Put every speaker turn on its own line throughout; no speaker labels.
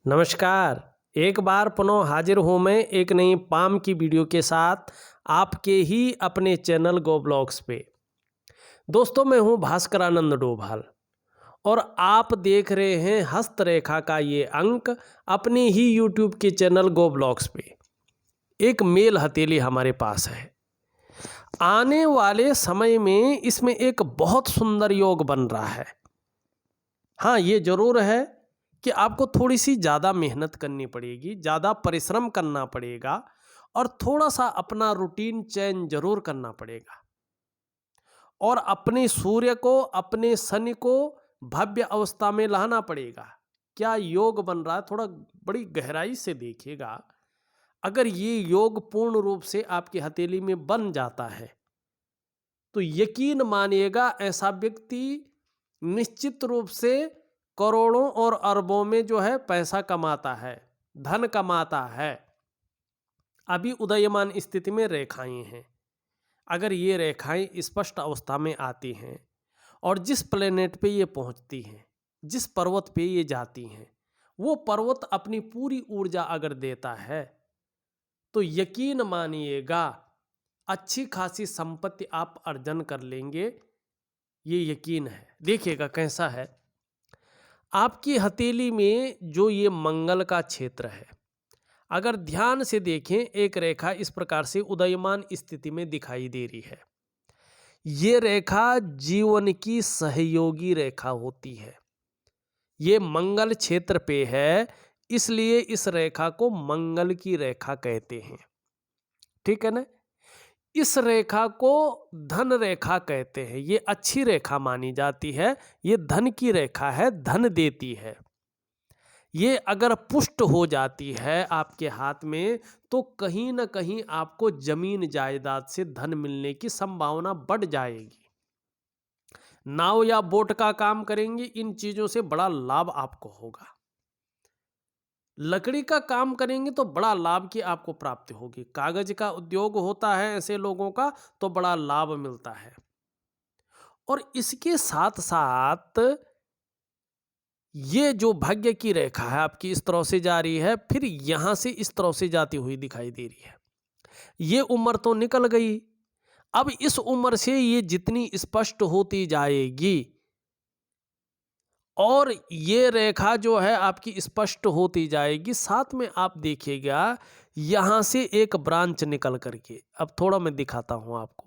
नमस्कार। एक बार पुनः हाजिर हूँ मैं एक नई पाम की वीडियो के साथ आपके ही अपने चैनल गो ब्लॉग्स पे। दोस्तों, मैं हूँ भास्करानंद डोभाल और आप देख रहे हैं हस्तरेखा का ये अंक अपने ही यूट्यूब के चैनल गो ब्लॉग्स पे। एक मेल हथेली हमारे पास है। आने वाले समय में इसमें एक बहुत सुंदर योग बन रहा है। हाँ, ये जरूर है कि आपको थोड़ी सी ज़्यादा मेहनत करनी पड़ेगी, ज़्यादा परिश्रम करना पड़ेगा और थोड़ा सा अपना रूटीन चेंज जरूर करना पड़ेगा और अपने सूर्य को, अपने शनि को भव्य अवस्था में लाना पड़ेगा। क्या योग बन रहा है, थोड़ा बड़ी गहराई से देखिएगा। अगर ये योग पूर्ण रूप से आपकी हथेली में बन जाता है तो यकीन मानिएगा ऐसा व्यक्ति निश्चित रूप से करोड़ों और अरबों में जो है पैसा कमाता है, धन कमाता है। अभी उदयमान स्थिति में रेखाएं हैं। अगर ये रेखाएं स्पष्ट अवस्था में आती हैं और जिस प्लेनेट पे ये पहुंचती हैं, जिस पर्वत पे ये जाती हैं, वो पर्वत अपनी पूरी ऊर्जा अगर देता है तो यकीन मानिएगा अच्छी खासी संपत्ति आप अर्जन कर लेंगे। ये यकीन है। देखिएगा कैसा है। आपकी हथेली में जो ये मंगल का क्षेत्र है, अगर ध्यान से देखें एक रेखा इस प्रकार से उदयमान स्थिति में दिखाई दे रही है। ये रेखा जीवन की सहयोगी रेखा होती है। ये मंगल क्षेत्र पे है, इसलिए इस रेखा को मंगल की रेखा कहते हैं। ठीक है ना। इस रेखा को धन रेखा कहते हैं। ये अच्छी रेखा मानी जाती है। ये धन की रेखा है, धन देती है। ये अगर पुष्ट हो जाती है आपके हाथ में तो कहीं ना कहीं आपको जमीन जायदाद से धन मिलने की संभावना बढ़ जाएगी। नाव या बोट का काम करेंगे, इन चीजों से बड़ा लाभ आपको होगा। लकड़ी का काम करेंगे तो बड़ा लाभ की आपको प्राप्ति होगी। कागज का उद्योग होता है ऐसे लोगों का तो बड़ा लाभ मिलता है। और इसके साथ साथ ये जो भाग्य की रेखा है आपकी इस तरह से जा रही है, फिर यहां से इस तरह से जाती हुई दिखाई दे रही है। ये उम्र तो निकल गई। अब इस उम्र से ये जितनी स्पष्ट होती जाएगी और ये रेखा जो है आपकी स्पष्ट होती जाएगी, साथ में आप देखिएगा यहां से एक ब्रांच निकल करके, अब थोड़ा मैं दिखाता हूं आपको।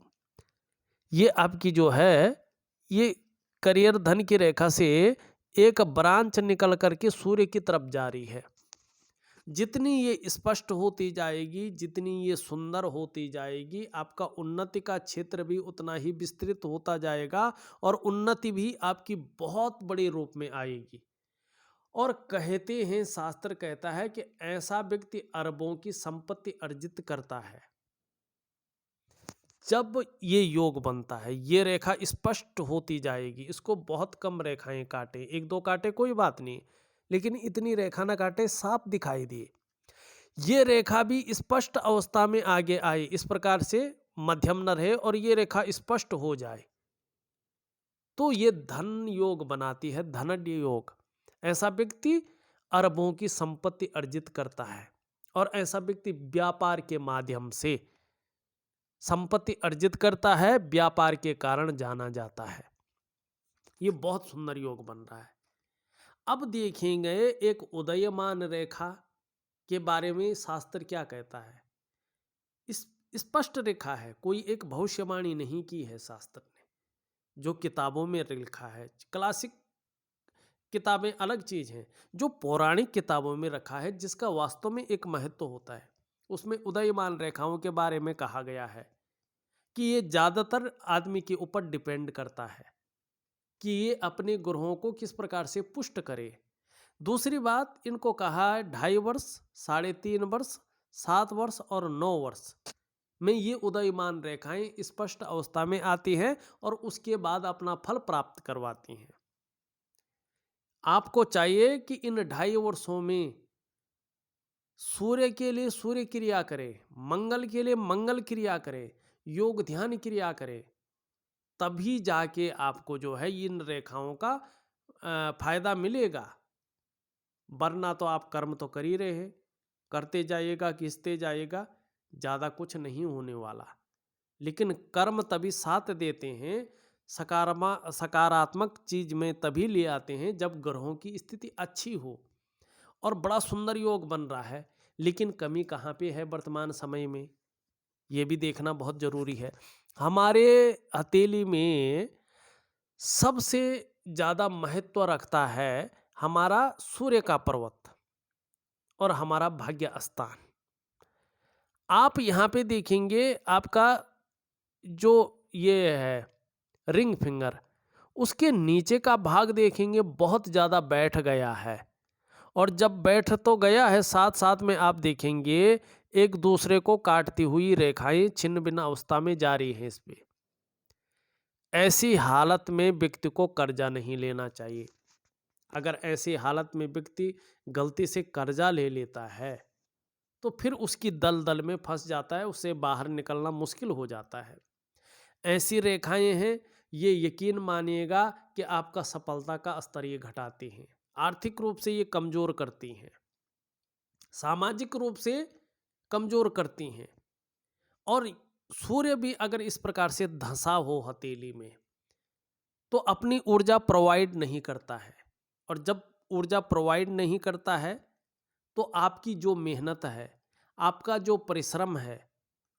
ये आपकी जो है ये करियर धन की रेखा से एक ब्रांच निकल करके सूर्य की तरफ जा रही है। जितनी ये स्पष्ट होती जाएगी, जितनी ये सुंदर होती जाएगी, आपका उन्नति का क्षेत्र भी उतना ही विस्तृत होता जाएगा और उन्नति भी आपकी बहुत बड़े रूप में आएगी। और कहते हैं, शास्त्र कहता है कि ऐसा व्यक्ति अरबों की संपत्ति अर्जित करता है जब ये योग बनता है। ये रेखा स्पष्ट होती जाएगी। इसको बहुत कम रेखाएं काटे, एक दो काटे कोई बात नहीं, लेकिन इतनी रेखा ना काटे, साफ दिखाई दे। ये रेखा भी स्पष्ट अवस्था में आगे आए, इस प्रकार से मध्यम न रहे और ये रेखा स्पष्ट हो जाए तो ये धन योग बनाती है, धनड्य योग। ऐसा व्यक्ति अरबों की संपत्ति अर्जित करता है और ऐसा व्यक्ति व्यापार के माध्यम से संपत्ति अर्जित करता है, व्यापार के कारण जाना जाता है। ये बहुत सुंदर योग बन रहा है। अब देखेंगे एक उदयमान रेखा के बारे में शास्त्र क्या कहता है। इस स्पष्ट रेखा है, कोई एक भविष्यवाणी नहीं की है शास्त्र ने। जो किताबों में लिखा है, क्लासिक किताबें अलग चीज हैं, जो पौराणिक किताबों में रखा है जिसका वास्तव में एक महत्व होता है, उसमें उदयमान रेखाओं के बारे में कहा गया है कि ये ज्यादातर आदमी के ऊपर डिपेंड करता है कि ये अपने ग्रहों को किस प्रकार से पुष्ट करे। दूसरी बात, इनको कहा है 2.5 वर्ष, 3.5 वर्ष, 7 वर्ष और 9 वर्ष में ये उदयमान रेखाएं स्पष्ट अवस्था में आती हैं और उसके बाद अपना फल प्राप्त करवाती हैं। आपको चाहिए कि इन 2.5 वर्षों में सूर्य के लिए सूर्य क्रिया करें, मंगल के लिए मंगल क्रिया करें, योग ध्यान क्रिया करें, तभी जाके आपको जो है इन रेखाओं का फायदा मिलेगा। वरना तो आप कर्म तो कर ही रहे हैं, करते जाइएगा, खींचते जाइएगा, ज़्यादा कुछ नहीं होने वाला। लेकिन कर्म तभी साथ देते हैं, सकारात्मक चीज में तभी ले आते हैं जब ग्रहों की स्थिति अच्छी हो और बड़ा सुंदर योग बन रहा है। लेकिन कमी कहाँ पे है वर्तमान समय में, ये भी देखना बहुत जरूरी है। हमारे हथेली में सबसे ज़्यादा महत्व रखता है हमारा सूर्य का पर्वत और हमारा भाग्य स्थान। आप यहाँ पे देखेंगे आपका जो ये है रिंग फिंगर, उसके नीचे का भाग देखेंगे बहुत ज़्यादा बैठ गया है। और जब बैठ तो गया है, साथ साथ में आप देखेंगे एक दूसरे को काटती हुई रेखाएं छिन्न भिन्न अवस्था में जारी हैं इस पे। ऐसी हालत में व्यक्ति को कर्जा नहीं लेना चाहिए। अगर ऐसी हालत में व्यक्ति गलती से कर्जा ले लेता है तो फिर उसकी दलदल में फंस जाता है, उससे बाहर निकलना मुश्किल हो जाता है। ऐसी रेखाएं हैं, ये यकीन मानिएगा कि आपका सफलता का स्तर ये घटाती हैं, आर्थिक रूप से ये कमजोर करती हैं, सामाजिक रूप से कमजोर करती हैं। और सूर्य भी अगर इस प्रकार से धंसा हो हथेली में तो अपनी ऊर्जा प्रोवाइड नहीं करता है। और जब ऊर्जा प्रोवाइड नहीं करता है तो आपकी जो मेहनत है, आपका जो परिश्रम है,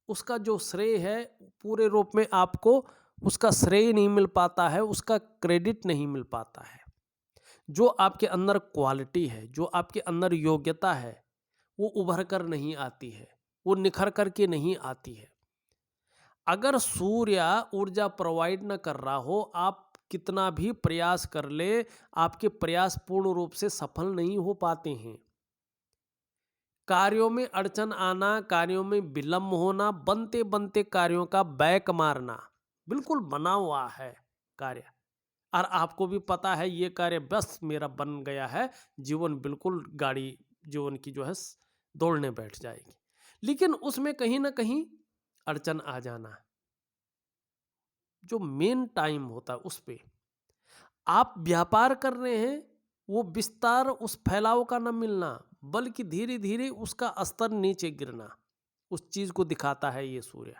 उसका जो श्रेय है पूरे रूप में आपको उसका श्रेय नहीं मिल पाता है, उसका क्रेडिट नहीं मिल पाता है। जो आपके अंदर क्वालिटी है, जो आपके अंदर योग्यता है, वो उभर कर नहीं आती है, वो निखर कर के नहीं आती है। अगर सूर्य ऊर्जा प्रोवाइड न कर रहा हो, आप कितना भी प्रयास कर ले, आपके प्रयास पूर्ण रूप से सफल नहीं हो पाते हैं। कार्यों में अड़चन आना, कार्यों में विलंब होना, बनते बनते कार्यों का बैक मारना, बिल्कुल बना हुआ है कार्य और आपको भी पता है ये कार्य बस मेरा बन गया है, जीवन बिल्कुल गाड़ी जीवन की जो है दौड़ने बैठ जाएगी। लेकिन उसमें कहीं ना कहीं अड़चन आ जाना, जो मेन टाइम होता है उस पे आप व्यापार कर रहे हैं, वो विस्तार उस फैलाव का न मिलना, बल्कि धीरे धीरे उसका स्तर नीचे गिरना, उस चीज को दिखाता है ये सूर्य।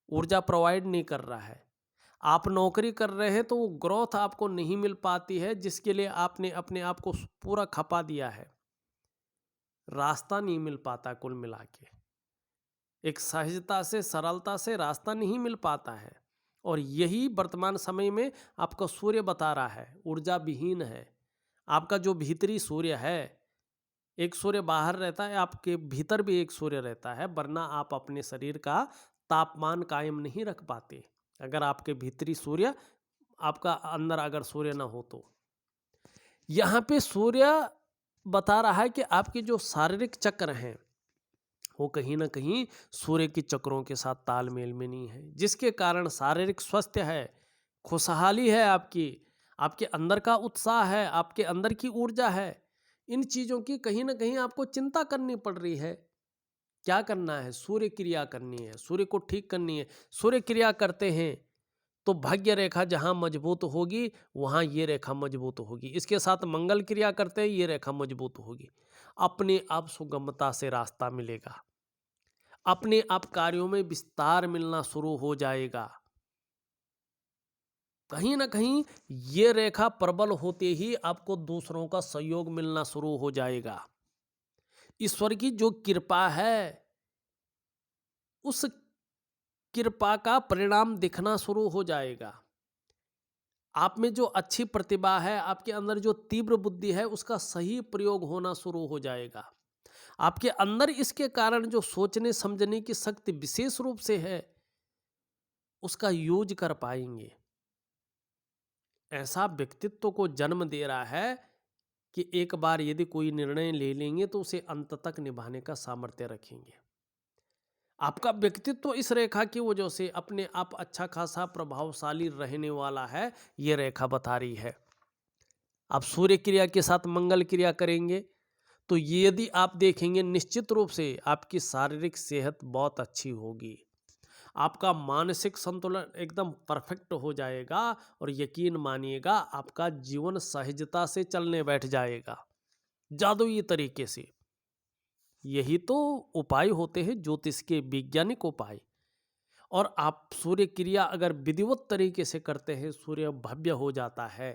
ऊर्जा प्रोवाइड नहीं कर रहा है। आप नौकरी कर रहे हैं तो वो ग्रोथ आपको नहीं मिल पाती है, जिसके लिए आपने अपने आप को पूरा खपा दिया है, रास्ता नहीं मिल पाता। कुल मिला के एक सहजता से, सरलता से रास्ता नहीं मिल पाता है। और यही वर्तमान समय में आपका सूर्य बता रहा है, ऊर्जा विहीन है। आपका जो भीतरी सूर्य है, एक सूर्य बाहर रहता है, आपके भीतर भी एक सूर्य रहता है, वरना आप अपने शरीर का तापमान कायम नहीं रख पाते। अगर आपके भीतरी सूर्य, आपका अंदर अगर सूर्य ना हो तो। यहाँ पे सूर्य बता रहा है कि आपके जो शारीरिक चक्र हैं वो कहीं ना कहीं सूर्य के चक्रों के साथ तालमेल में नहीं है, जिसके कारण शारीरिक स्वास्थ्य है, खुशहाली है, आपके अंदर का उत्साह है, आपके अंदर की ऊर्जा है, इन चीज़ों की कहीं ना कहीं आपको चिंता करनी पड़ रही है। क्या करना है? सूर्य क्रिया करनी है, सूर्य को ठीक करनी है। सूर्य क्रिया करते हैं तो भाग्य रेखा जहाँ मजबूत होगी वहाँ ये रेखा मजबूत होगी। इसके साथ मंगल क्रिया करते हैं, ये रेखा मजबूत होगी। अपने आप सुगमता से रास्ता मिलेगा, अपने आप कार्यों में विस्तार मिलना शुरू हो जाएगा। कहीं ना कहीं ये रेखा प्रबल होते ही आपको दूसरों का सहयोग मिलना शुरू हो जाएगा। ईश्वर की जो कृपा है, उस कृपा का परिणाम दिखना शुरू हो जाएगा। आप में जो अच्छी प्रतिभा है, आपके अंदर जो तीव्र बुद्धि है, उसका सही प्रयोग होना शुरू हो जाएगा। आपके अंदर इसके कारण जो सोचने समझने की शक्ति विशेष रूप से है, उसका यूज कर पाएंगे। ऐसा व्यक्तित्व को जन्म दे रहा है कि एक बार यदि कोई निर्णय ले लेंगे तो उसे अंत तक निभाने का सामर्थ्य रखेंगे। आपका व्यक्तित्व इस रेखा की वजह से अपने आप अच्छा खासा प्रभावशाली रहने वाला है, ये रेखा बता रही है। आप सूर्य क्रिया के साथ मंगल क्रिया करेंगे तो यदि आप देखेंगे निश्चित रूप से आपकी शारीरिक सेहत बहुत अच्छी होगी। आपका मानसिक संतुलन एकदम परफेक्ट हो जाएगा और यकीन मानिएगा आपका जीवन सहजता से चलने बैठ जाएगा, जादुई तरीके से। यही तो उपाय होते हैं ज्योतिष के, वैज्ञानिक उपाय। और आप सूर्य क्रिया अगर विधिवत तरीके से करते हैं, सूर्य भव्य हो जाता है,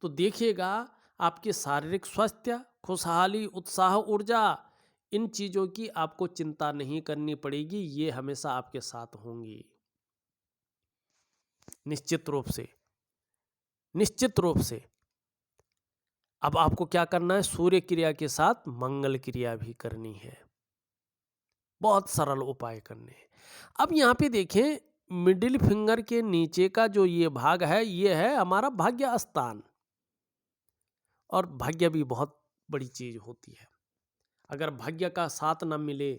तो देखिएगा आपके शारीरिक स्वास्थ्य, खुशहाली, उत्साह, ऊर्जा, इन चीजों की आपको चिंता नहीं करनी पड़ेगी, ये हमेशा आपके साथ होंगी। निश्चित रूप से, निश्चित रूप से। अब आपको क्या करना है, सूर्य क्रिया के साथ मंगल क्रिया भी करनी है। बहुत सरल उपाय करने हैं। अब यहाँ पे देखें, मिडिल फिंगर के नीचे का जो ये भाग है, ये है हमारा भाग्य स्थान। और भाग्य भी बहुत बड़ी चीज होती है। अगर भाग्य का साथ न मिले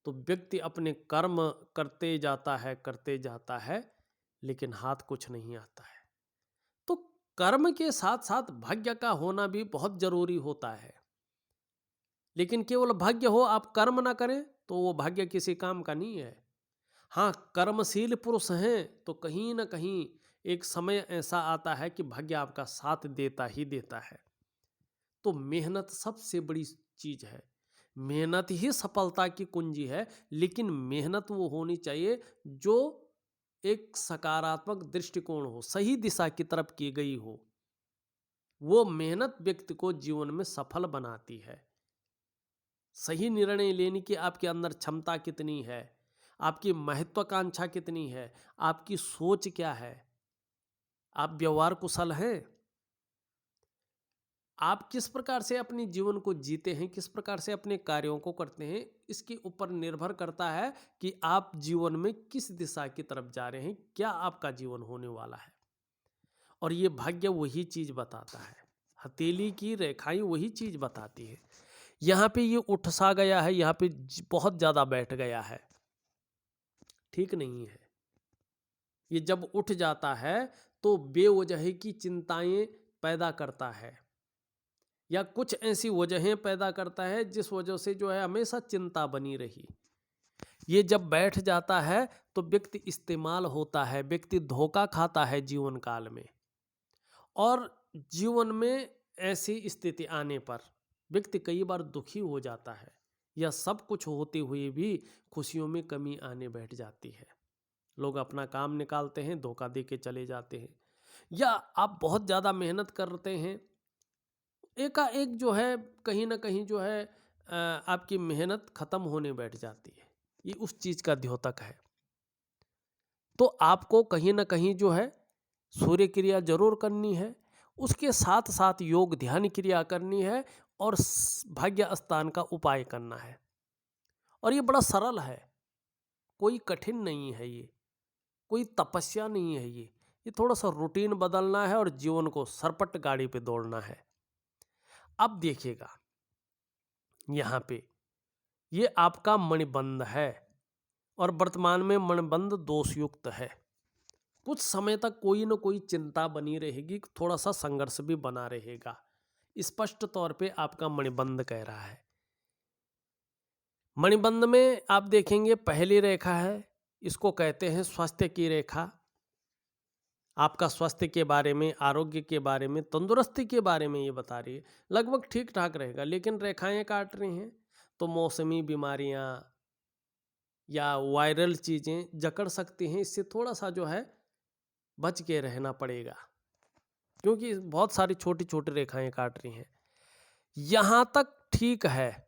तो व्यक्ति अपने कर्म करते जाता है, लेकिन हाथ कुछ नहीं आता है। तो कर्म के साथ साथ भाग्य का होना भी बहुत जरूरी होता है। लेकिन केवल भाग्य हो, आप कर्म ना करें, तो वो भाग्य किसी काम का नहीं है। हाँ, कर्मशील पुरुष हैं तो कहीं ना कहीं एक समय ऐसा आता है कि भाग्य आपका साथ देता ही देता है। तो मेहनत सबसे बड़ी चीज है, मेहनत ही सफलता की कुंजी है। लेकिन मेहनत वो होनी चाहिए जो एक सकारात्मक दृष्टिकोण हो, सही दिशा की तरफ की गई हो। वो मेहनत व्यक्ति को जीवन में सफल बनाती है। सही निर्णय लेने की आपके अंदर क्षमता कितनी है, आपकी महत्वाकांक्षा कितनी है, आपकी सोच क्या है, आप व्यवहार कुशल हैं, आप किस प्रकार से अपने जीवन को जीते हैं, किस प्रकार से अपने कार्यों को करते हैं, इसके ऊपर निर्भर करता है कि आप जीवन में किस दिशा की तरफ जा रहे हैं, क्या आपका जीवन होने वाला है। और ये भाग्य वही चीज बताता है, हथेली की रेखाएं वही चीज बताती है। यहाँ पे ये उठ सा गया है, यहाँ पे बहुत ज्यादा बैठ गया है, ठीक नहीं है। ये जब उठ जाता है तो बेवजह की चिंताएं पैदा करता है, या कुछ ऐसी वजहें पैदा करता है जिस वजह से जो है हमेशा चिंता बनी रही। ये जब बैठ जाता है तो व्यक्ति इस्तेमाल होता है, व्यक्ति धोखा खाता है जीवन काल में। और जीवन में ऐसी स्थिति आने पर व्यक्ति कई बार दुखी हो जाता है, या सब कुछ होते हुए भी खुशियों में कमी आने बैठ जाती है। लोग अपना काम निकालते हैं, धोखा दे के चले जाते हैं। या आप बहुत ज़्यादा मेहनत करते हैं, एकाएक जो है कहीं ना कहीं जो है आपकी मेहनत खत्म होने बैठ जाती है। ये उस चीज का द्योतक है। तो आपको कहीं ना कहीं जो है सूर्य क्रिया जरूर करनी है, उसके साथ साथ योग ध्यान क्रिया करनी है, और भाग्य स्थान का उपाय करना है। और ये बड़ा सरल है, कोई कठिन नहीं है, ये कोई तपस्या नहीं है। ये थोड़ा सा रूटीन बदलना है और जीवन को सरपट गाड़ी पे दौड़ना है। अब देखिएगा, यहाँ पे ये आपका मणिबंध है, और वर्तमान में मणिबंध दोषयुक्त है। कुछ समय तक कोई ना कोई चिंता बनी रहेगी, थोड़ा सा संघर्ष भी बना रहेगा। स्पष्ट तौर पे आपका मणिबंध कह रहा है। मणिबंध में आप देखेंगे पहली रेखा है, इसको कहते हैं स्वास्थ्य की रेखा। आपका स्वास्थ्य के बारे में, आरोग्य के बारे में, तंदुरुस्ती के बारे में ये बता रही है। लगभग ठीक ठाक रहेगा, लेकिन रेखाएं काट रही हैं तो मौसमी बीमारियां या वायरल चीज़ें जकड़ सकती हैं। इससे थोड़ा सा जो है बच के रहना पड़ेगा, क्योंकि बहुत सारी छोटी छोटी रेखाएं काट रही हैं। यहाँ तक ठीक है,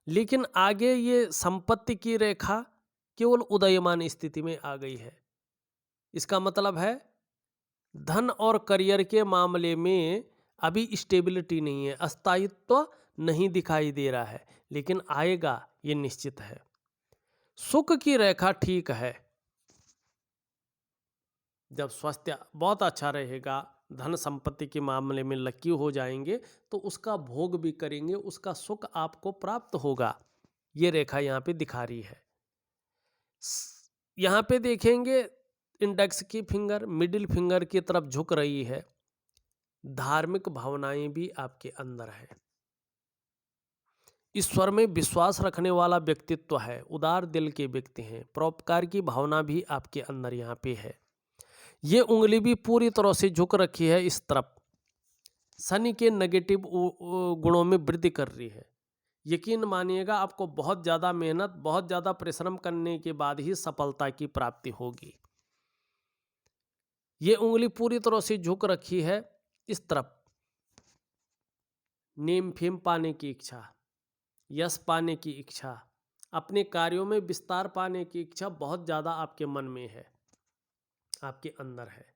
लेकिन आगे ये संपत्ति की रेखा केवल उदयमान स्थिति में आ गई है। इसका मतलब है धन और करियर के मामले में अभी स्टेबिलिटी नहीं है, अस्थायित्व नहीं दिखाई दे रहा है, लेकिन आएगा, ये निश्चित है। सुख की रेखा ठीक है, जब स्वास्थ्य बहुत अच्छा रहेगा, धन संपत्ति के मामले में लकी हो जाएंगे, तो उसका भोग भी करेंगे, उसका सुख आपको प्राप्त होगा। ये रेखा यहाँ पे दिखा रही है। यहाँ पे देखेंगे इंडेक्स की फिंगर मिडिल फिंगर की तरफ झुक रही है। धार्मिक भावनाएं भी आपके अंदर है। ईश्वर में विश्वास रखने वाला व्यक्तित्व है, उदार दिल के व्यक्ति हैं, परोपकार की भावना भी आपके अंदर यहाँ पे है। ये उंगली भी पूरी तरह से झुक रखी है इस तरफ, शनि के नेगेटिव गुणों में वृद्धि कर रही है। यकीन मानिएगा आपको बहुत ज़्यादा मेहनत, बहुत ज़्यादा परिश्रम करने के बाद ही सफलता की प्राप्ति होगी। ये उंगली पूरी तरह से झुक रखी है इस तरफ, नेम फेम पाने की इच्छा, यश पाने की इच्छा, अपने कार्यों में विस्तार पाने की इच्छा बहुत ज़्यादा आपके मन में है, आपके अंदर है।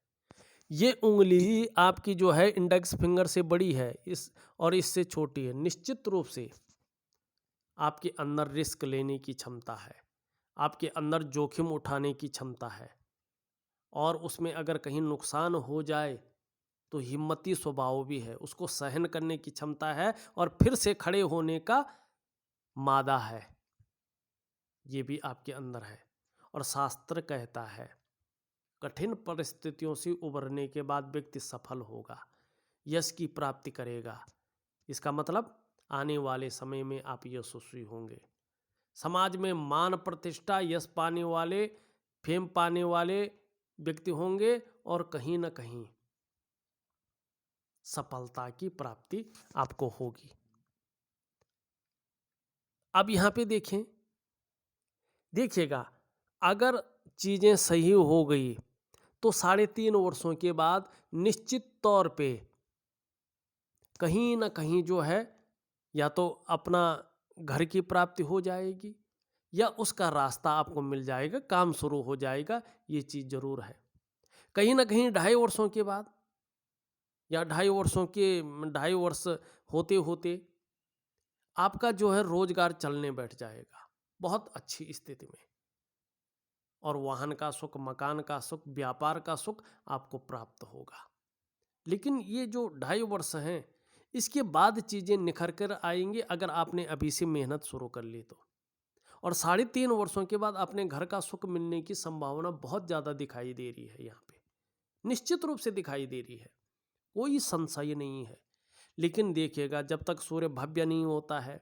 ये उंगली आपकी जो है इंडेक्स फिंगर से बड़ी है और इससे छोटी है। निश्चित रूप से आपके अंदर रिस्क लेने की क्षमता है, आपके अंदर जोखिम उठाने की क्षमता है, और उसमें अगर कहीं नुकसान हो जाए तो हिम्मती स्वभाव भी है, उसको सहन करने की क्षमता है और फिर से खड़े होने का मादा है, ये भी आपके अंदर है। और शास्त्र कहता है कठिन परिस्थितियों से उबरने के बाद व्यक्ति सफल होगा, यश की प्राप्ति करेगा। इसका मतलब आने वाले समय में आप यशस्वी होंगे, समाज में मान प्रतिष्ठा, यश पाने वाले, फेम पाने वाले व्यक्ति होंगे और कहीं ना कहीं सफलता की प्राप्ति आपको होगी। अब यहाँ पे देखिएगा, अगर चीज़ें सही हो गई तो 3.5 वर्षों के बाद निश्चित तौर पे कहीं ना कहीं जो है या तो अपना घर की प्राप्ति हो जाएगी या उसका रास्ता आपको मिल जाएगा, काम शुरू हो जाएगा, ये चीज़ ज़रूर है। कहीं ना कहीं 2.5 वर्षों के बाद या 2.5 वर्ष होते होते आपका जो है रोजगार चलने बैठ जाएगा बहुत अच्छी स्थिति में, और वाहन का सुख, मकान का सुख, व्यापार का सुख आपको प्राप्त होगा। लेकिन ये जो 2.5 वर्ष हैं इसके बाद चीज़ें निखर कर आएंगी अगर आपने अभी से मेहनत शुरू कर ली तो, और 3.5 वर्षों के बाद अपने घर का सुख मिलने की संभावना बहुत ज़्यादा दिखाई दे रही है, यहाँ पे निश्चित रूप से दिखाई दे रही है, कोई संशय नहीं है। लेकिन देखिएगा, जब तक सूर्य भव्य नहीं होता है,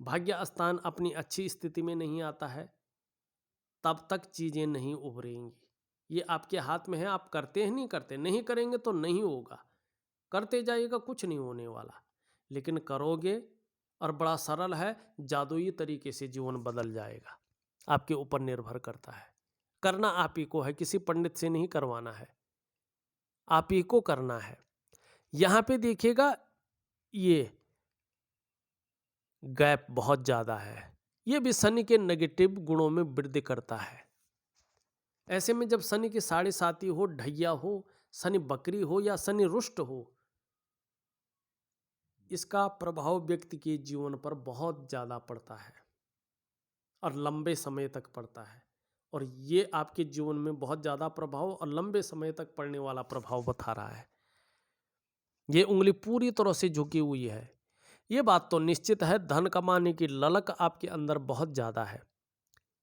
भाग्य स्थान अपनी अच्छी स्थिति में नहीं आता है, तब तक चीज़ें नहीं उभरेंगी। ये आपके हाथ में है, आप करते हैं नहीं करते, नहीं करेंगे तो नहीं होगा, करते जाइएगा कुछ नहीं होने वाला, लेकिन करोगे और बड़ा सरल है, जादुई तरीके से जीवन बदल जाएगा। आपके ऊपर निर्भर करता है, करना आप ही को है, किसी पंडित से नहीं करवाना है, आप ही को करना है। यहाँ पे देखिएगा ये गैप बहुत ज़्यादा है, ये भी शनि के नेगेटिव गुणों में वृद्धि करता है। ऐसे में जब शनि की 7.5 हो, ढैया हो, शनि बकरी हो या शनि रुष्ट हो, इसका प्रभाव व्यक्ति के जीवन पर बहुत ज़्यादा पड़ता है और लंबे समय तक पड़ता है, और ये आपके जीवन में बहुत ज़्यादा प्रभाव और लंबे समय तक पड़ने वाला प्रभाव बता रहा है। ये उंगली पूरी तरह से झुकी हुई है, ये बात तो निश्चित है। धन कमाने की ललक आपके अंदर बहुत ज़्यादा है,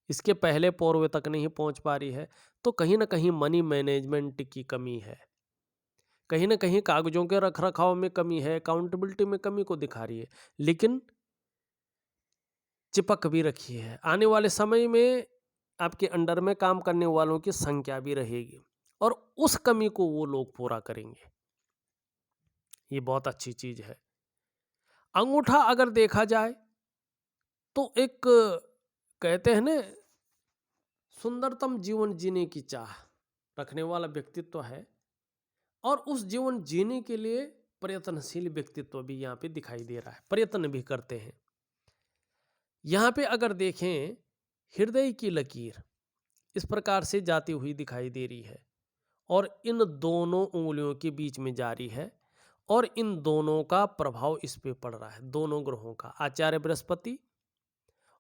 इसके पहले पौरवे तक नहीं पहुंच पा रही है, तो कहीं ना कहीं मनी मैनेजमेंट की कमी है, कहीं ना कहीं कागजों के रख रखाव में कमी है, अकाउंटेबिलिटी में कमी को दिखा रही है, लेकिन चिपक भी रखी है। आने वाले समय में आपके अंडर में काम करने वालों की संख्या भी रहेगी और उस कमी को वो लोग पूरा करेंगे, ये बहुत अच्छी चीज है। अंगूठा अगर देखा जाए तो एक कहते हैं ना, सुंदरतम जीवन जीने की चाह रखने वाला व्यक्तित्व है, और उस जीवन जीने के लिए प्रयत्नशील व्यक्तित्व भी यहाँ पे दिखाई दे रहा है, प्रयत्न भी करते हैं। यहाँ पे अगर देखें, हृदय की लकीर इस प्रकार से जाती हुई दिखाई दे रही है और इन दोनों उंगलियों के बीच में जारी है, और इन दोनों का प्रभाव इस पे पड़ रहा है, दोनों ग्रहों का, आचार्य बृहस्पति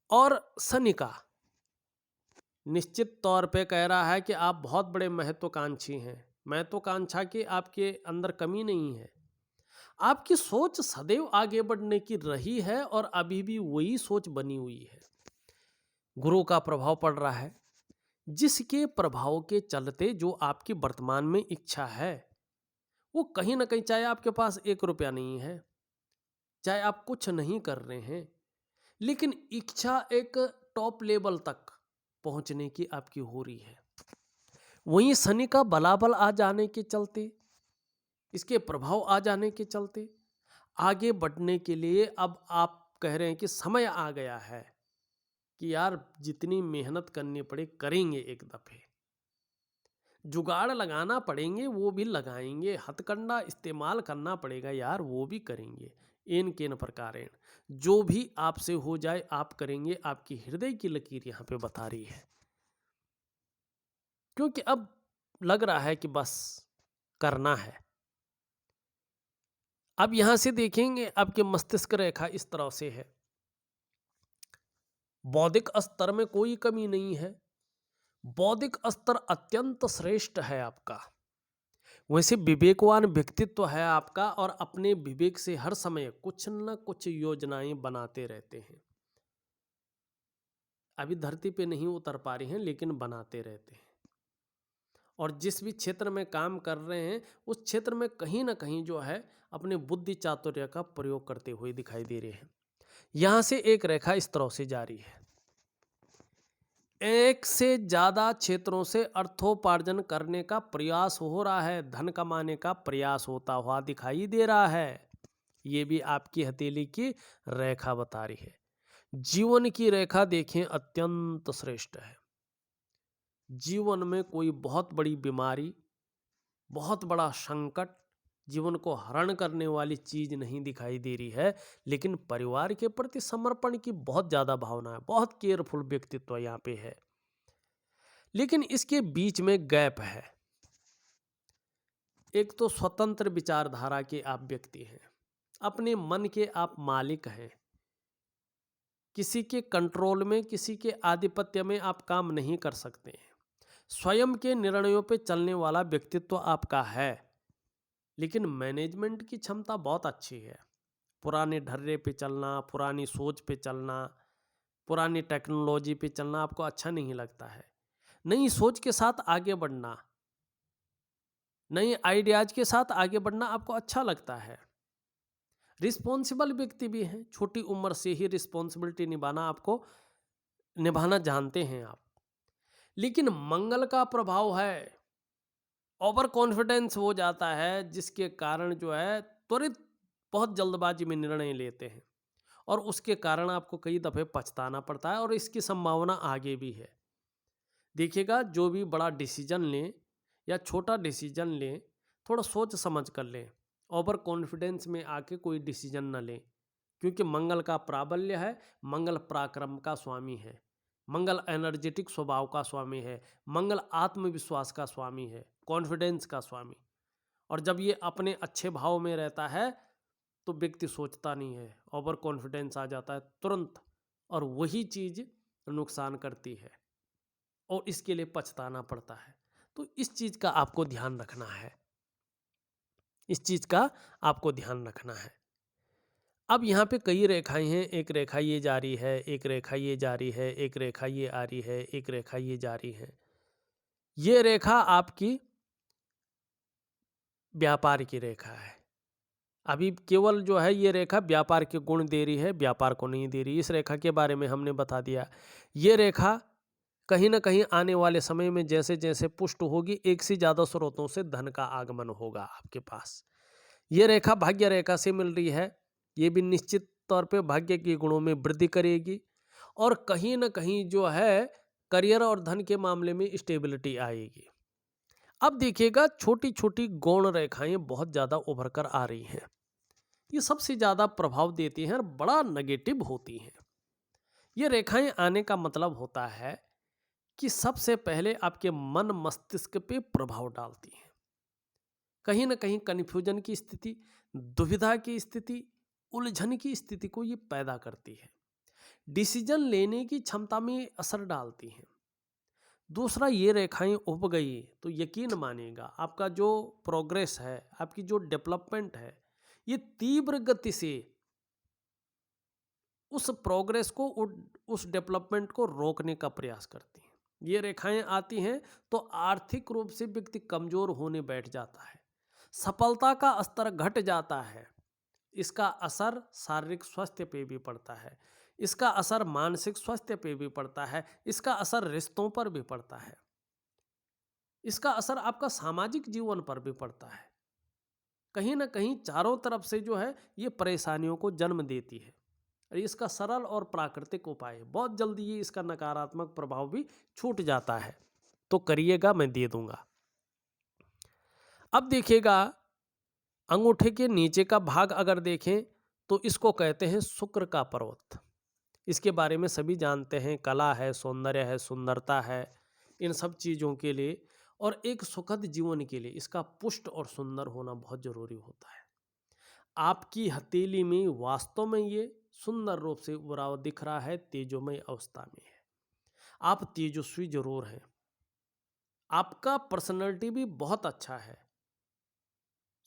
और शनि का। निश्चित तौर पे कह रहा है कि आप बहुत बड़े महत्वाकांक्षी हैं, महत्वाकांक्षा की आपके अंदर कमी नहीं है, आपकी सोच सदैव आगे बढ़ने की रही है और अभी भी वही सोच बनी हुई है। गुरु का प्रभाव पड़ रहा है, जिसके प्रभाव के चलते जो आपकी वर्तमान में इच्छा है वो कहीं ना कहीं, चाहे आपके पास 1 रुपया नहीं है, चाहे आप कुछ नहीं कर रहे हैं, लेकिन इच्छा एक टॉप लेवल तक पहुंचने की आपकी हो रही है। वहीं शनि का बलाबल आ जाने के चलते, इसके प्रभाव आ जाने के चलते आगे बढ़ने के लिए अब आप कह रहे हैं कि समय आ गया है कि यार जितनी मेहनत करनी पड़े करेंगे, एक दफे जुगाड़ लगाना पड़ेंगे वो भी लगाएंगे, हथकंडा इस्तेमाल करना पड़ेगा यार वो भी करेंगे। एन केन प्रकारेण जो भी आपसे हो जाए आप करेंगे, आपकी हृदय की लकीर यहां पे बता रही है। क्योंकि अब लग रहा है कि बस करना है। अब यहां से देखेंगे आपके मस्तिष्क रेखा इस तरह से है, बौद्धिक स्तर में कोई कमी नहीं है, बौद्धिक स्तर अत्यंत श्रेष्ठ है आपका। वैसे विवेकवान व्यक्तित्व है आपका और अपने विवेक से हर समय कुछ न कुछ योजनाएं बनाते रहते हैं। अभी धरती पे नहीं उतर पा रही हैं लेकिन बनाते रहते हैं। और जिस भी क्षेत्र में काम कर रहे हैं उस क्षेत्र में कहीं ना कहीं जो है अपने बुद्धि चातुर्य का प्रयोग करते हुए दिखाई दे रहे हैं। यहां से एक रेखा इस तरह से जारी है, एक से ज्यादा क्षेत्रों से अर्थोपार्जन करने का प्रयास हो रहा है, धन कमाने का प्रयास होता हुआ दिखाई दे रहा है। ये भी आपकी हथेली की रेखा बता रही है। जीवन की रेखा देखें अत्यंत श्रेष्ठ है। जीवन में कोई बहुत बड़ी बीमारी, बहुत बड़ा संकट, जीवन को हरण करने वाली चीज नहीं दिखाई दे रही है, लेकिन परिवार के प्रति समर्पण की बहुत ज्यादा भावना है, बहुत केयरफुल व्यक्तित्व यहाँ पे है। लेकिन इसके बीच में गैप है। एक तो स्वतंत्र विचारधारा के आप व्यक्ति हैं, अपने मन के आप मालिक हैं, किसी के कंट्रोल में, किसी के आधिपत्य में आप काम नहीं कर सकते हैं, स्वयं के निर्णयों पे चलने वाला व्यक्तित्व आपका है। लेकिन मैनेजमेंट की क्षमता बहुत अच्छी है। पुराने ढर्रे पे चलना, पुरानी सोच पे चलना, पुरानी टेक्नोलॉजी पे चलना आपको अच्छा नहीं लगता है। नई सोच के साथ आगे बढ़ना, नई आइडियाज के साथ आगे बढ़ना आपको अच्छा लगता है। रिस्पॉन्सिबल व्यक्ति भी हैं, छोटी उम्र से ही रिस्पॉन्सिबिलिटी निभाना जानते हैं आप। लेकिन मंगल का प्रभाव है, ओवर कॉन्फिडेंस हो जाता है, जिसके कारण जो है त्वरित बहुत जल्दबाजी में निर्णय लेते हैं और उसके कारण आपको कई दफ़े पछताना पड़ता है और इसकी संभावना आगे भी है। देखिएगा जो भी बड़ा डिसीजन लें या छोटा डिसीजन लें, थोड़ा सोच समझ कर लें, ओवर कॉन्फिडेंस में आके कोई डिसीजन न लें। क्योंकि मंगल का प्राबल्य है, मंगल पराक्रम का स्वामी है, मंगल एनर्जेटिक स्वभाव का स्वामी है, मंगल आत्मविश्वास का स्वामी है, कॉन्फिडेंस का स्वामी। और जब ये अपने अच्छे भाव में रहता है तो व्यक्ति सोचता नहीं है, ओवर कॉन्फिडेंस आ जाता है तुरंत, और वही चीज़ नुकसान करती है और इसके लिए पछताना पड़ता है। तो इस चीज़ का आपको ध्यान रखना है, इस चीज़ का आपको ध्यान रखना है। अब यहाँ पे कई रेखाएं हैं, एक रेखा ये जा रही है, एक रेखा ये जा रही है, एक रेखा ये आ रही है, एक रेखा ये जा रही है। ये रेखा आपकी व्यापार की रेखा है। अभी केवल जो है ये रेखा व्यापार के गुण दे रही है, व्यापार को नहीं दे रही। इस रेखा के बारे में हमने बता दिया। ये रेखा कहीं ना कहीं आने वाले समय में जैसे जैसे पुष्ट होगी, एक से ज़्यादा स्रोतों से धन का आगमन होगा आपके पास। ये रेखा भाग्य रेखा से मिल रही है, ये भी निश्चित तौर पे भाग्य के गुणों में वृद्धि करेगी और कहीं ना कहीं जो है करियर और धन के मामले में स्टेबिलिटी आएगी। अब देखिएगा छोटी छोटी गौण रेखाएं बहुत ज़्यादा उभर कर आ रही हैं, ये सबसे ज़्यादा प्रभाव देती हैं और बड़ा नेगेटिव होती हैं। ये रेखाएं आने का मतलब होता है कि सबसे पहले आपके मन मस्तिष्क पे प्रभाव डालती हैं, कहीं ना कहीं कन्फ्यूजन की स्थिति, दुविधा की स्थिति, उलझन की स्थिति को ये पैदा करती है, डिसीजन लेने की क्षमता में असर डालती हैं। दूसरा, ये रेखाएं उब गई तो यकीन मानिएगा आपका जो प्रोग्रेस है, आपकी जो डेवलपमेंट है, ये तीव्र गति से उस प्रोग्रेस को, उस डेवलपमेंट को रोकने का प्रयास करती हैं। ये रेखाएं आती हैं तो आर्थिक रूप से व्यक्ति कमजोर होने बैठ जाता है, सफलता का स्तर घट जाता है, इसका असर शारीरिक स्वास्थ्य पे भी पड़ता है। इसका असर मानसिक स्वास्थ्य पे भी पड़ता है, इसका असर रिश्तों पर भी पड़ता है, इसका असर आपका सामाजिक जीवन पर भी पड़ता है। कहीं ना कहीं चारों तरफ से जो है ये परेशानियों को जन्म देती है। और इसका सरल और प्राकृतिक उपाय है, बहुत जल्दी ये इसका नकारात्मक प्रभाव भी छूट जाता है। तो करिएगा, मैं दे दूंगा। अब देखिएगा, अंगूठे के नीचे का भाग अगर देखें तो इसको कहते हैं शुक्र का पर्वत। इसके बारे में सभी जानते हैं, कला है, सौंदर्य है, सुंदरता है, इन सब चीज़ों के लिए और एक सुखद जीवन के लिए इसका पुष्ट और सुंदर होना बहुत जरूरी होता है। आपकी हथेली में वास्तव में ये सुंदर रूप से उभरा हुआ दिख रहा है, तेजोमय अवस्था में है। आप तेजस्वी जरूर हैं, आपका पर्सनैलिटी भी बहुत अच्छा है,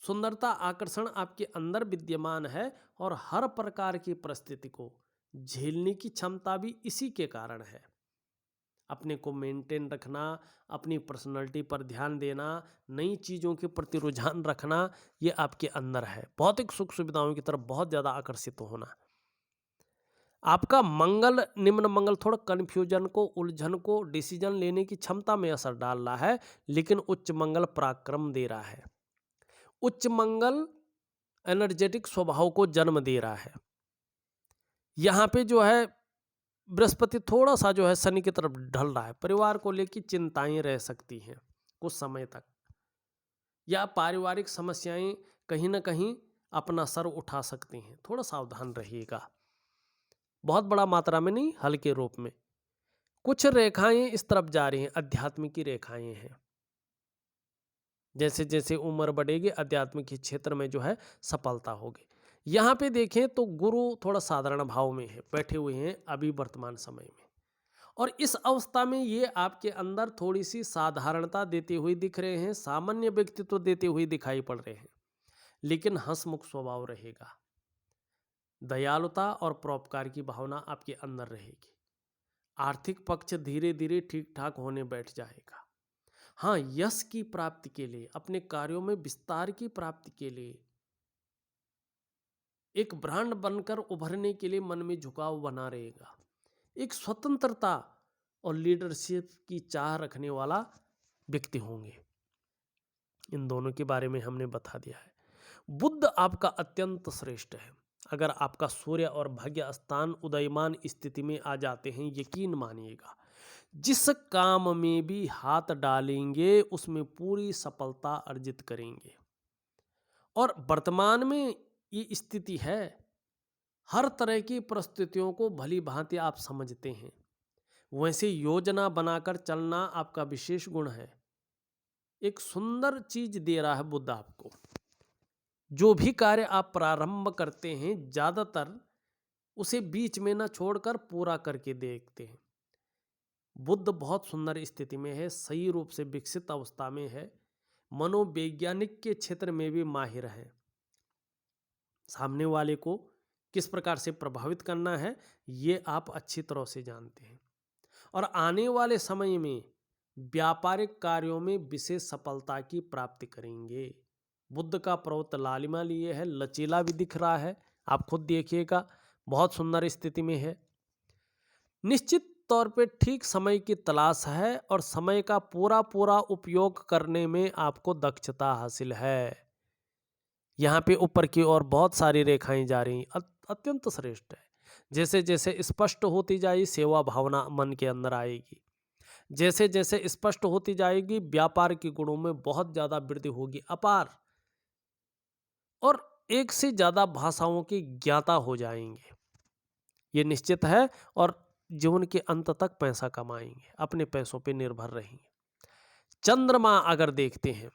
सुंदरता आकर्षण आपके अंदर विद्यमान है और हर प्रकार की परिस्थिति को झेलने की क्षमता भी इसी के कारण है। अपने को मेंटेन रखना, अपनी पर्सनैलिटी पर ध्यान देना, नई चीज़ों के प्रति रुझान रखना, ये आपके अंदर है। भौतिक सुख सुविधाओं की तरफ बहुत ज़्यादा आकर्षित होना। आपका मंगल, निम्न मंगल थोड़ा कन्फ्यूजन को, उलझन को, डिसीजन लेने की क्षमता में असर डाल रहा है, लेकिन उच्च मंगल पराक्रम दे रहा है। उच्च मंगल एनर्जेटिक स्वभाव को जन्म दे रहा है। यहाँ पे जो है बृहस्पति थोड़ा सा जो है शनि की तरफ ढल रहा है। परिवार को लेकर चिंताएं रह सकती हैं कुछ समय तक, या पारिवारिक समस्याएं कहीं ना कहीं अपना सर उठा सकती हैं। थोड़ा सावधान रहिएगा, बहुत बड़ा मात्रा में नहीं, हल्के रूप में। कुछ रेखाएं इस तरफ जा रही हैं, अध्यात्म की रेखाएं हैं। जैसे जैसे उम्र बढ़ेगी अध्यात्म के क्षेत्र में जो है सफलता होगी। यहाँ पे देखें तो गुरु थोड़ा साधारण भाव में है, बैठे हुए हैं अभी वर्तमान समय में, और इस अवस्था में ये आपके अंदर थोड़ी सी साधारणता देते हुए दिख रहे हैं, सामान्य व्यक्तित्व देते हुए दिखाई पड़ रहे हैं, लेकिन हंसमुख स्वभाव रहेगा। दयालुता और परोपकार की भावना आपके अंदर रहेगी। आर्थिक पक्ष धीरे धीरे ठीक ठाक होने बैठ जाएगा। हाँ, यश की प्राप्ति के लिए, अपने कार्यों में विस्तार की प्राप्ति के लिए, एक ब्रांड बनकर उभरने के लिए मन में झुकाव बना रहेगा। एक स्वतंत्रता और लीडरशिप की चाह रखने वाला व्यक्ति होंगे। इन दोनों के बारे में हमने बता दिया है। बुध आपका अत्यंत श्रेष्ठ है। अगर आपका सूर्य और भाग्य स्थान उदयमान स्थिति में आ जाते हैं, यकीन मानिएगा जिस काम में भी हाथ डालेंगे उसमें पूरी सफलता अर्जित करेंगे। और वर्तमान में ये स्थिति है, हर तरह की परिस्थितियों को भली भांति आप समझते हैं, वैसे योजना बनाकर चलना आपका विशेष गुण है। एक सुंदर चीज दे रहा है बुध आपको। जो भी कार्य आप प्रारंभ करते हैं ज्यादातर उसे बीच में न छोड़कर पूरा करके देखते हैं। बुध बहुत सुंदर स्थिति में है, सही रूप से विकसित अवस्था में है, मनोवैज्ञानिक के क्षेत्र में भी माहिर है। सामने वाले को किस प्रकार से प्रभावित करना है ये आप अच्छी तरह से जानते हैं, और आने वाले समय में व्यापारिक कार्यों में विशेष सफलता की प्राप्ति करेंगे। बुध का पर्वत लालिमा लिए है, लचीला भी दिख रहा है, आप खुद देखिएगा, बहुत सुंदर स्थिति में है। निश्चित तौर पे ठीक समय की तलाश है और समय का पूरा पूरा उपयोग करने में आपको दक्षता हासिल है। यहाँ पे ऊपर की ओर बहुत सारी रेखाएं जा रही, अत्यंत श्रेष्ठ है। जैसे जैसे स्पष्ट होती जाएगी सेवा भावना मन के अंदर आएगी, जैसे जैसे स्पष्ट होती जाएगी व्यापार के गुणों में बहुत ज़्यादा वृद्धि होगी, अपार, और एक से ज़्यादा भाषाओं की ज्ञाता हो जाएंगे, ये निश्चित है। और जीवन के अंत तक पैसा कमाएंगे, अपने पैसों पे निर्भर रहेंगे। चंद्रमा अगर देखते हैं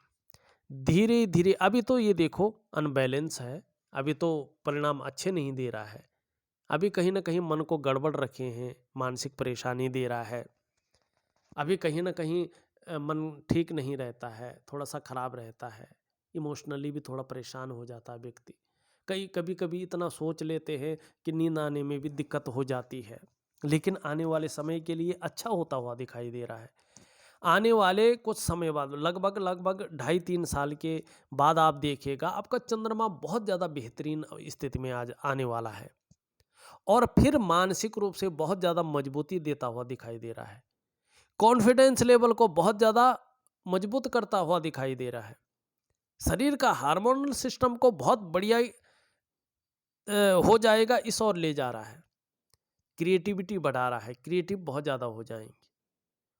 धीरे धीरे, अभी तो ये देखो अनबैलेंस है, अभी तो परिणाम अच्छे नहीं दे रहा है, अभी कहीं ना कहीं मन को गड़बड़ रखे हैं, मानसिक परेशानी दे रहा है, अभी कहीं ना कहीं मन ठीक नहीं रहता है, थोड़ा सा खराब रहता है, इमोशनली भी थोड़ा परेशान हो जाता है व्यक्ति। कभी कभी इतना सोच लेते हैं कि नींद आने में भी दिक्कत हो जाती है, लेकिन आने वाले समय के लिए अच्छा होता हुआ दिखाई दे रहा है। आने वाले कुछ समय बाद, लगभग 2.5-3 साल के बाद आप देखिएगा आपका चंद्रमा बहुत ज़्यादा बेहतरीन स्थिति में आज आने वाला है। और फिर मानसिक रूप से बहुत ज़्यादा मजबूती देता हुआ दिखाई दे रहा है। कॉन्फिडेंस लेवल को बहुत ज़्यादा मजबूत करता हुआ दिखाई दे रहा है। शरीर का हार्मोनल सिस्टम को बहुत बढ़िया हो जाएगा, इस ओर ले जा रहा है। क्रिएटिविटी बढ़ा रहा है, क्रिएटिव बहुत ज़्यादा हो जाएंगे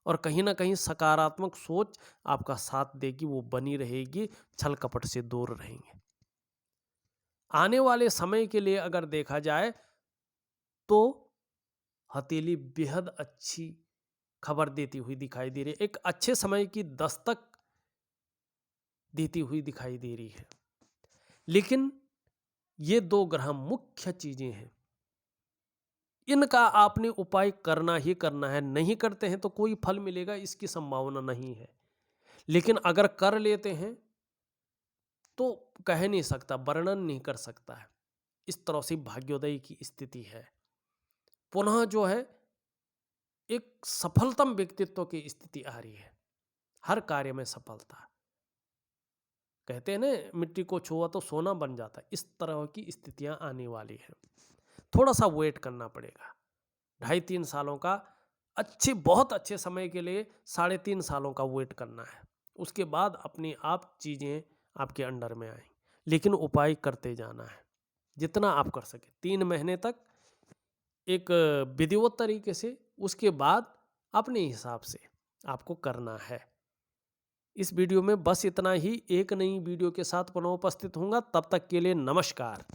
और कहीं ना कहीं सकारात्मक सोच आपका साथ देगी, वो बनी रहेगी, छल कपट से दूर रहेंगे। आने वाले समय के लिए अगर देखा जाए तो हथेली बेहद अच्छी खबर देती हुई दिखाई दे रही है, एक अच्छे समय की दस्तक देती हुई दिखाई दे रही है। लेकिन ये 2 ग्रह मुख्य चीजें हैं, इनका आपने उपाय करना ही करना है। नहीं करते हैं तो कोई फल मिलेगा इसकी संभावना नहीं है, लेकिन अगर कर लेते हैं तो कह नहीं सकता, वर्णन नहीं कर सकता है। इस तरह से भाग्योदय की स्थिति है। पुनः जो है एक सफलतम व्यक्तित्व की स्थिति आ रही है, हर कार्य में सफलता। कहते हैं ना, मिट्टी को छुआ तो सोना बन जाता है, इस तरह की स्थितियां आने वाली हैं। थोड़ा सा वेट करना पड़ेगा। 2.5-3 सालों का बहुत अच्छे समय के लिए 3.5 सालों का वेट करना है। उसके बाद अपनी आप चीज़ें आपके अंडर में आएंगी, लेकिन उपाय करते जाना है जितना आप कर सके 3 महीने तक एक विधिवत तरीके से। उसके बाद अपने हिसाब से आपको करना है। इस वीडियो में बस इतना ही। एक नई वीडियो के साथ पुनः उपस्थित होऊंगा, तब तक के लिए नमस्कार।